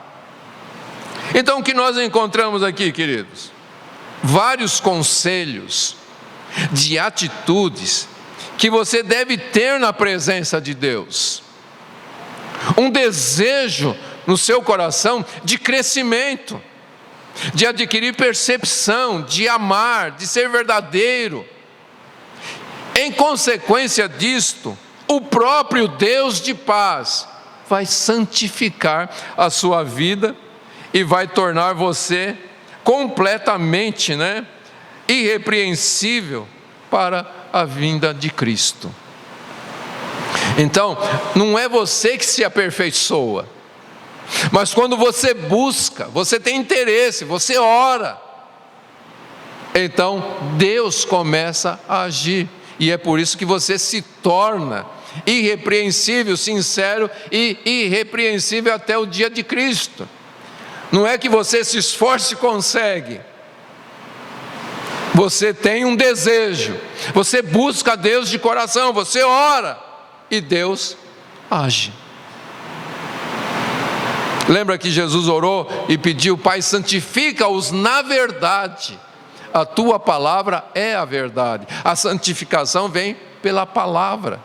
Então, o que nós encontramos aqui, queridos? Vários conselhos de atitudes que você deve ter na presença de Deus. Um desejo no seu coração de crescimento, de adquirir percepção, de amar, de ser verdadeiro. Em consequência disto, o próprio Deus de paz vai santificar a sua vida e vai tornar você completamente, irrepreensível para a vinda de Cristo. Então, não é você que se aperfeiçoa, mas quando você busca, você tem interesse, você ora, então Deus começa a agir, e é por isso que você se torna irrepreensível, sincero e irrepreensível até o dia de Cristo. Não é que você se esforce e consegue, você tem um desejo, você busca Deus de coração, você ora e Deus age. Lembra que Jesus orou e pediu: Pai, santifica-os na verdade, a tua palavra é a verdade. A santificação vem pela palavra.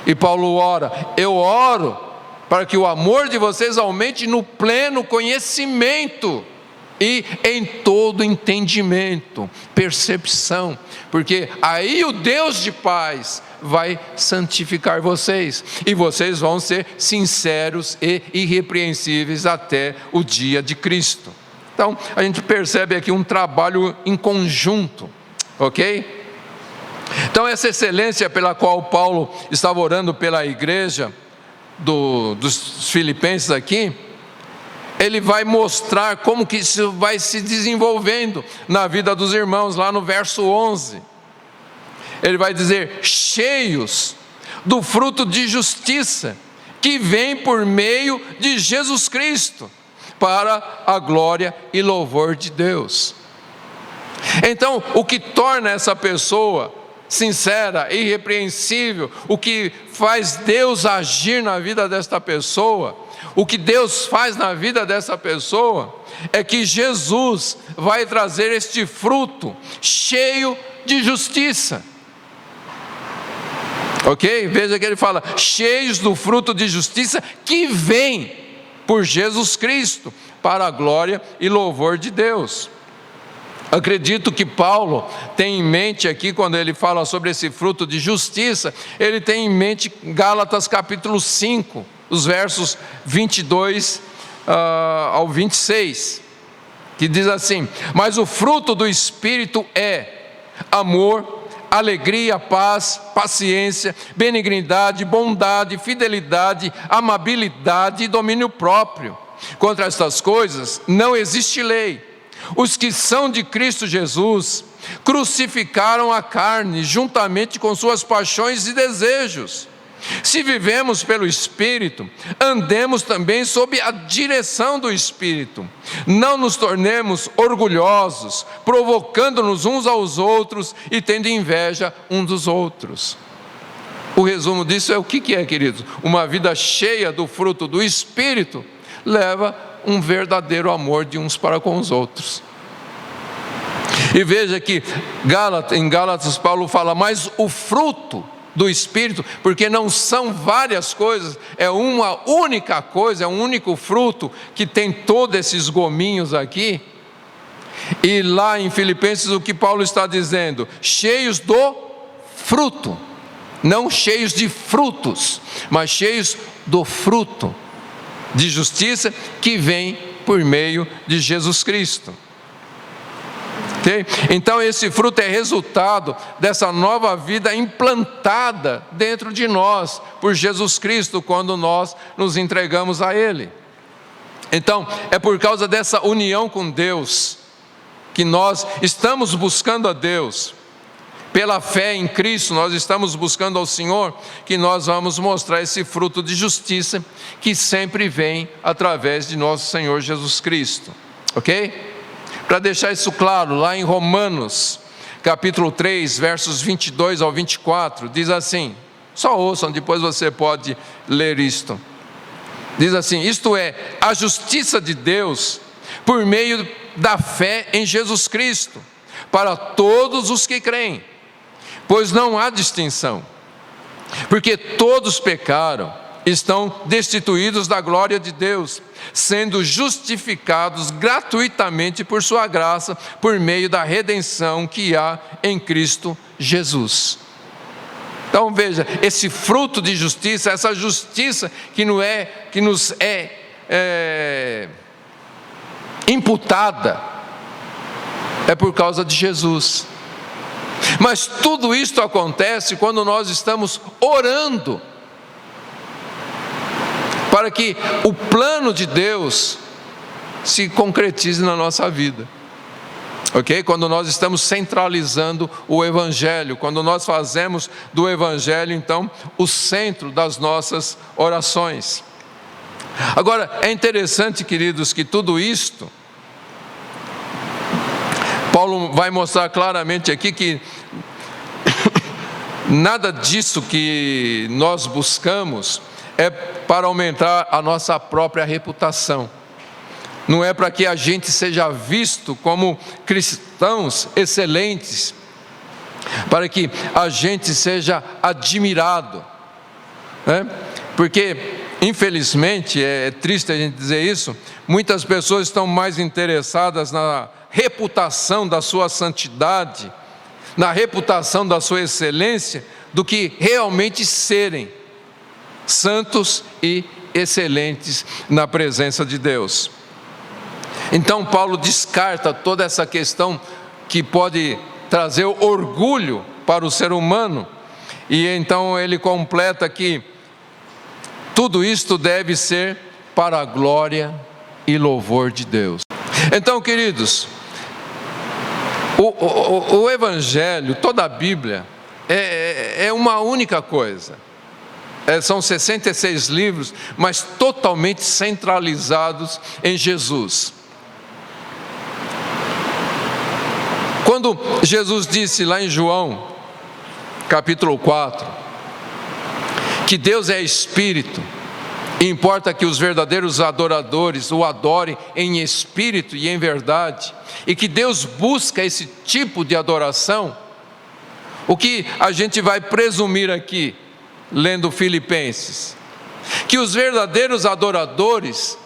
E Paulo ora: eu oro para que o amor de vocês aumente no pleno conhecimento e em todo entendimento, percepção, porque aí o Deus de paz vai santificar vocês, e vocês vão ser sinceros e irrepreensíveis até o dia de Cristo. Então, a gente percebe aqui um trabalho em conjunto, ok? Então, essa excelência pela qual Paulo estava orando pela igreja dos Filipenses aqui, ele vai mostrar como que isso vai se desenvolvendo na vida dos irmãos, lá no verso 11. Ele vai dizer: cheios do fruto de justiça, que vem por meio de Jesus Cristo, para a glória e louvor de Deus. Então, o que torna essa pessoa sincera, irrepreensível, o que faz Deus agir na vida desta pessoa, o que Deus faz na vida dessa pessoa, é que Jesus vai trazer este fruto cheio de justiça. Ok? Veja que ele fala: cheios do fruto de justiça que vem por Jesus Cristo, para a glória e louvor de Deus. Acredito que Paulo tem em mente aqui, quando ele fala sobre esse fruto de justiça, ele tem em mente Gálatas capítulo 5, os versos 22 ao 26, que diz assim: mas o fruto do Espírito é amor, alegria, paz, paciência, benignidade, bondade, fidelidade, amabilidade e domínio próprio. Contra estas coisas não existe lei. Os que são de Cristo Jesus crucificaram a carne juntamente com suas paixões e desejos. Se vivemos pelo Espírito, andemos também sob a direção do Espírito. Não nos tornemos orgulhosos, provocando-nos uns aos outros e tendo inveja uns dos outros. O resumo disso é o que é, queridos? Uma vida cheia do fruto do Espírito leva um verdadeiro amor de uns para com os outros. E veja que em Gálatas Paulo fala, mas o fruto do Espírito, porque não são várias coisas, é uma única coisa, é um único fruto que tem todos esses gominhos aqui. E lá em Filipenses o que Paulo está dizendo? Cheios do fruto, não cheios de frutos, mas cheios do fruto de justiça que vem por meio de Jesus Cristo. Okay? Então esse fruto é resultado dessa nova vida implantada dentro de nós por Jesus Cristo quando nós nos entregamos a Ele. Então é por causa dessa união com Deus que nós estamos buscando a Deus. Pela fé em Cristo nós estamos buscando ao Senhor, que nós vamos mostrar esse fruto de justiça que sempre vem através de nosso Senhor Jesus Cristo. Ok? Para deixar isso claro, lá em Romanos, capítulo 3, versos 22 ao 24, diz assim, só ouçam, depois você pode ler isto. Diz assim, isto é, a justiça de Deus, por meio da fé em Jesus Cristo, para todos os que creem, pois não há distinção, porque todos pecaram, estão destituídos da glória de Deus, sendo justificados gratuitamente por sua graça, por meio da redenção que há em Cristo Jesus. Então veja, esse fruto de justiça, essa justiça que nos é imputada, é por causa de Jesus. Mas tudo isto acontece quando nós estamos orando, para que o plano de Deus se concretize na nossa vida. Ok? Quando nós estamos centralizando o Evangelho, quando nós fazemos do Evangelho, então, o centro das nossas orações. Agora, é interessante, queridos, que tudo isto, Paulo vai mostrar claramente aqui que nada disso que nós buscamos é para aumentar a nossa própria reputação. Não é para que a gente seja visto como cristãos excelentes, para que a gente seja admirado, né? Porque, infelizmente, é triste a gente dizer isso, muitas pessoas estão mais interessadas na reputação da sua santidade, na reputação da sua excelência, do que realmente serem santos e excelentes na presença de Deus. Então Paulo descarta toda essa questão que pode trazer orgulho para o ser humano, e então ele completa que tudo isto deve ser para a glória e louvor de Deus. Então, queridos, o Evangelho, toda a Bíblia, é uma única coisa. São 66 livros, mas totalmente centralizados em Jesus. Quando Jesus disse lá em João, capítulo 4, que Deus é Espírito, e importa que os verdadeiros adoradores o adorem em espírito e em verdade, e que Deus busca esse tipo de adoração, o que a gente vai presumir aqui, lendo Filipenses? Que os verdadeiros adoradores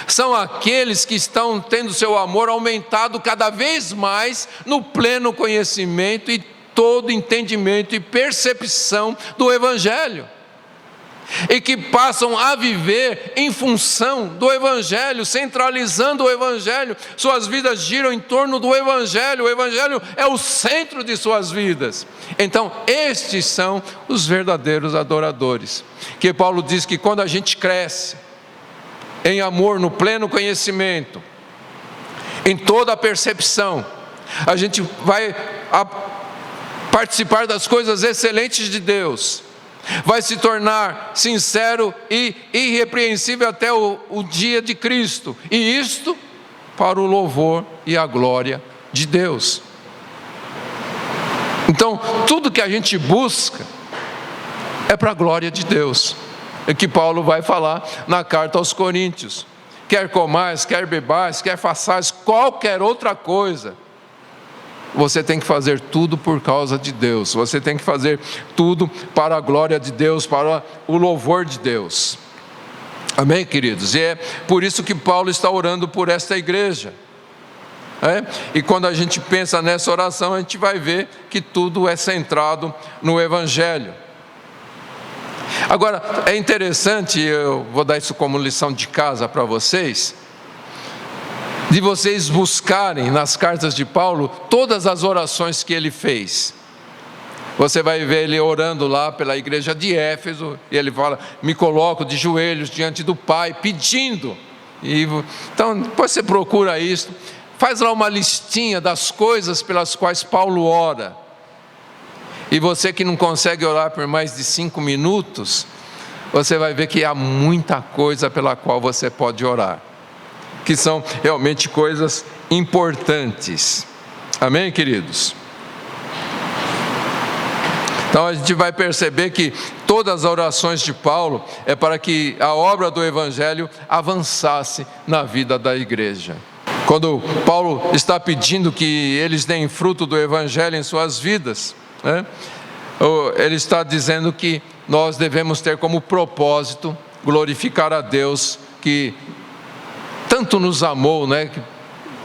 são aqueles que estão tendo seu amor aumentado cada vez mais no pleno conhecimento e todo entendimento e percepção do Evangelho, e que passam a viver em função do Evangelho, centralizando o Evangelho. Suas vidas giram em torno do Evangelho, o Evangelho é o centro de suas vidas. Então estes são os verdadeiros adoradores, que Paulo diz que quando a gente cresce em amor, no pleno conhecimento, em toda a percepção, a gente vai participar das coisas excelentes de Deus, vai se tornar sincero e irrepreensível até o dia de Cristo, e isto para o louvor e a glória de Deus. Então tudo que a gente busca é para a glória de Deus, é que Paulo vai falar na carta aos Coríntios: quer comais, quer bebais, quer façais qualquer outra coisa, você tem que fazer tudo por causa de Deus. Você tem que fazer tudo para a glória de Deus, para o louvor de Deus. Amém, queridos? E é por isso que Paulo está orando por esta igreja. E quando a gente pensa nessa oração, a gente vai ver que tudo é centrado no Evangelho. Agora, é interessante, eu vou dar isso como lição de casa para vocês, de vocês buscarem nas cartas de Paulo todas as orações que ele fez. Você vai ver ele orando lá pela igreja de Éfeso, e ele fala: me coloco de joelhos diante do Pai, pedindo. Então, depois você procura isso, faz lá uma listinha das coisas pelas quais Paulo ora. E você que não consegue orar por mais de 5 minutos, você vai ver que há muita coisa pela qual você pode orar, que são realmente coisas importantes. Amém, queridos? Então a gente vai perceber que todas as orações de Paulo é para que a obra do Evangelho avançasse na vida da igreja. Quando Paulo está pedindo que eles deem fruto do Evangelho em suas vidas, ele está dizendo que nós devemos ter como propósito glorificar a Deus, que tanto nos amou,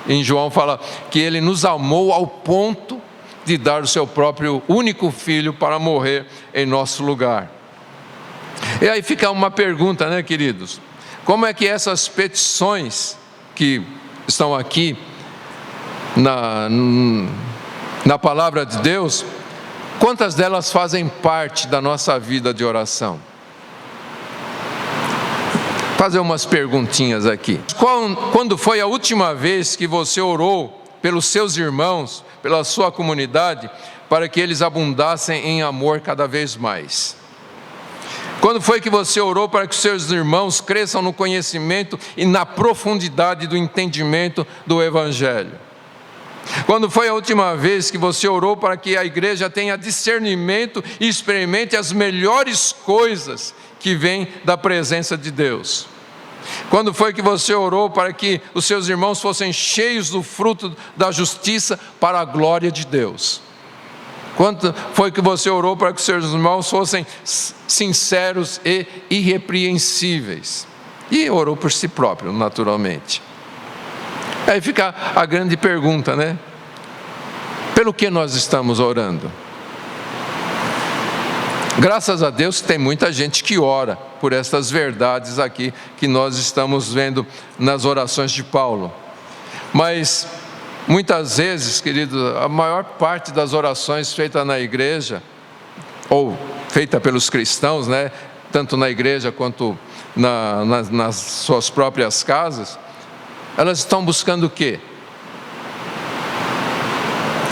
em João fala que ele nos amou ao ponto de dar o seu próprio único filho para morrer em nosso lugar. E aí fica uma pergunta, queridos? Como é que essas petições que estão aqui na palavra de Deus, quantas delas fazem parte da nossa vida de oração? Fazer umas perguntinhas aqui. Quando foi a última vez que você orou pelos seus irmãos, pela sua comunidade, para que eles abundassem em amor cada vez mais? Quando foi que você orou para que os seus irmãos cresçam no conhecimento e na profundidade do entendimento do Evangelho? Quando foi a última vez que você orou para que a igreja tenha discernimento e experimente as melhores coisas que vêm da presença de Deus? Quando foi que você orou para que os seus irmãos fossem cheios do fruto da justiça para a glória de Deus? Quando foi que você orou para que os seus irmãos fossem sinceros e irrepreensíveis? E orou por si próprio, naturalmente. Aí fica a grande pergunta, Pelo que nós estamos orando? Graças a Deus tem muita gente que ora por estas verdades aqui que nós estamos vendo nas orações de Paulo. Mas muitas vezes, queridos, a maior parte das orações feitas na igreja, ou feita pelos cristãos, tanto na igreja quanto nas suas próprias casas, elas estão buscando o quê?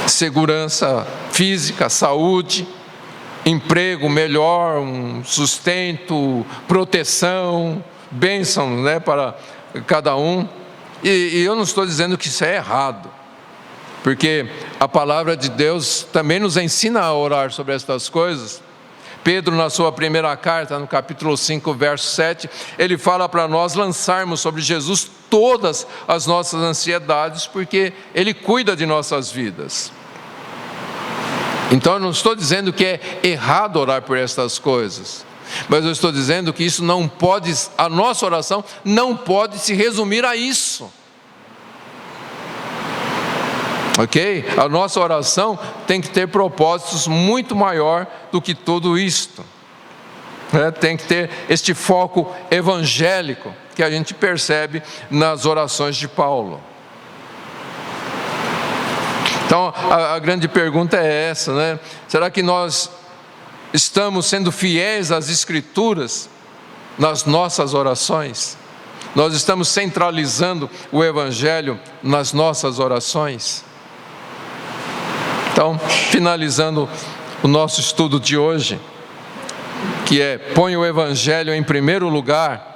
Segurança física, saúde, emprego melhor, um sustento, proteção, bênção, para cada um. E eu não estou dizendo que isso é errado, porque a palavra de Deus também nos ensina a orar sobre estas coisas. Pedro, na sua primeira carta, no capítulo 5, verso 7, ele fala para nós lançarmos sobre Jesus todas as nossas ansiedades, porque Ele cuida de nossas vidas. Então eu não estou dizendo que é errado orar por estas coisas, mas eu estou dizendo que isso não pode, a nossa oração não pode se resumir a isso. Ok? A nossa oração tem que ter propósitos muito maior do que tudo isto. Tem que ter este foco evangélico que a gente percebe nas orações de Paulo. Então a grande pergunta é essa, Será que nós estamos sendo fiéis às Escrituras nas nossas orações? Nós estamos centralizando o Evangelho nas nossas orações? Então, finalizando o nosso estudo de hoje, que é: põe o Evangelho em primeiro lugar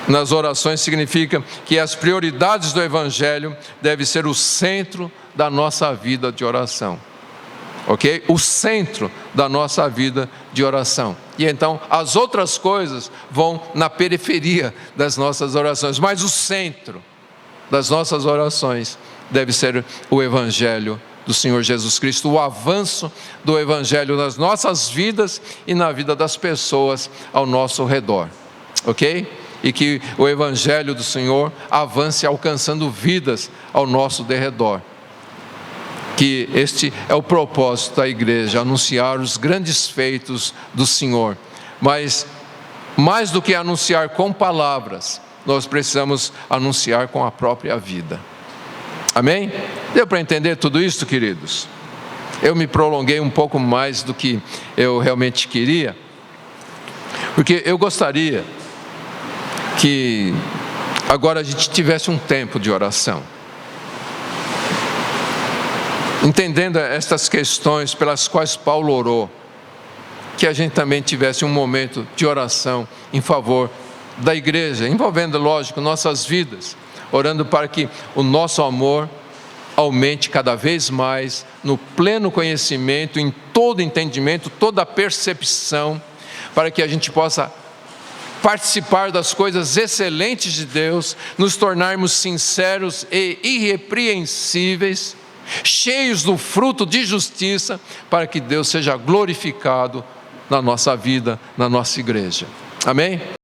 nas orações, significa que as prioridades do Evangelho devem ser o centro da nossa vida de oração. Ok? O centro da nossa vida de oração. E então as outras coisas vão na periferia das nossas orações, mas o centro das nossas orações deve ser o Evangelho do Senhor Jesus Cristo, o avanço do Evangelho nas nossas vidas e na vida das pessoas ao nosso redor, ok? E que o Evangelho do Senhor avance alcançando vidas ao nosso derredor. Que este é o propósito da igreja, anunciar os grandes feitos do Senhor. Mas, mais do que anunciar com palavras, nós precisamos anunciar com a própria vida. Amém? Deu para entender tudo isso, queridos? Eu me prolonguei um pouco mais do que eu realmente queria, porque eu gostaria que agora a gente tivesse um tempo de oração, entendendo estas questões pelas quais Paulo orou, que a gente também tivesse um momento de oração em favor da igreja, envolvendo, lógico, nossas vidas, orando para que o nosso amor aumente cada vez mais no pleno conhecimento, em todo entendimento, toda percepção, para que a gente possa participar das coisas excelentes de Deus, nos tornarmos sinceros e irrepreensíveis, cheios do fruto de justiça, para que Deus seja glorificado na nossa vida, na nossa igreja. Amém?